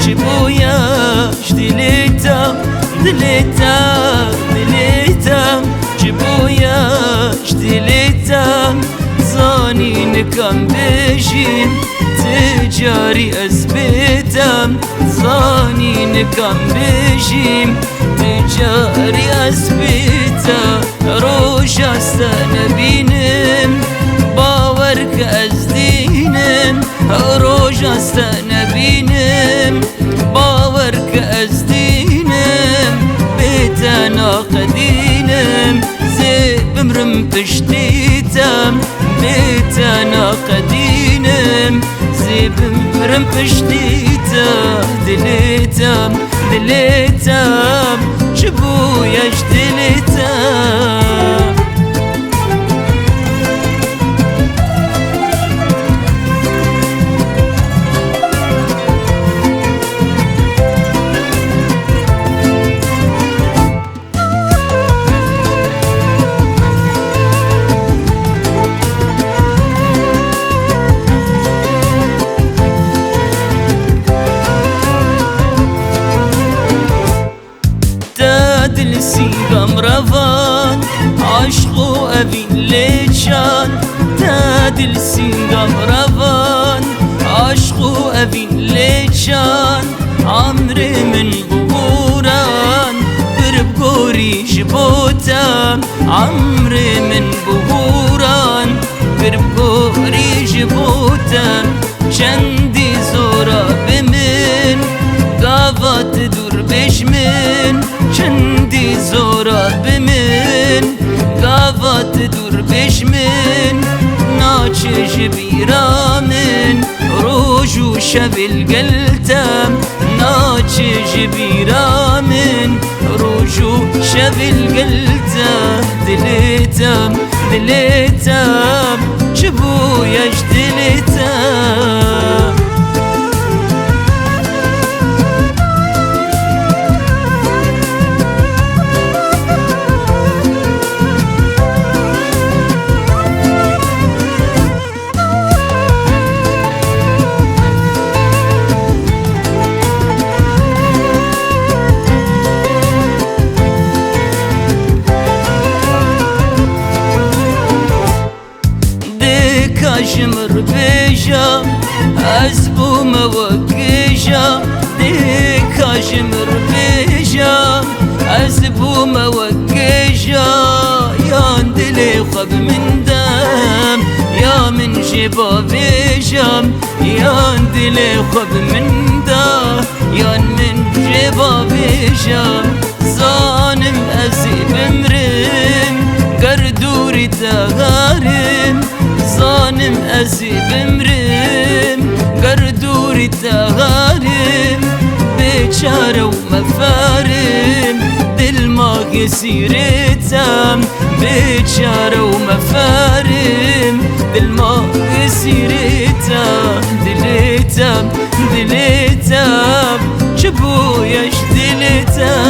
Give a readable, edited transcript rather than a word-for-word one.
جبوياش دليتم جبوياش دليتم زانين كم بيجين تجاري أثبتم زانين كم بيجين تجاري أثبتم روش استنبينم باورك أزدينم روش استنبينم باورك أزدينم بيتنا قدينم زي بمرم بشتيتم بيتنا قدينم زي بمرم بشتيتم دليتم جبوياش دليتم السيغم رفان عشقو أبين ليشان تاد السيغم رفان عشقو أبين ليشان عمري من بهوران قرب قوري جبوتام عمري من بهوران قرب قوري جبوتام جندي زورا بمن قافت دور بشمن چندی زورا بمن قافت دور بشمن ناچه جبیرامن روجو شب القلتم ناچه جبیرامن روجو شب القلتم دليتم جبوياش دليتم جمر بيجا أزبو موكيجا ديكا جمر بيجا أزبو موكيجا يان دلي خب من دم يا من جبا بيجام يان دلي خب من دم يان من جبا بيجام زانم أزيب مرم قردوري تغارم زانم أزيب مرم قردوري تغارم بيشارة ومفارم دل ما قسيرتم بيشارة ومفارم دل ما قسيرتم دليتم جبوياش دليتم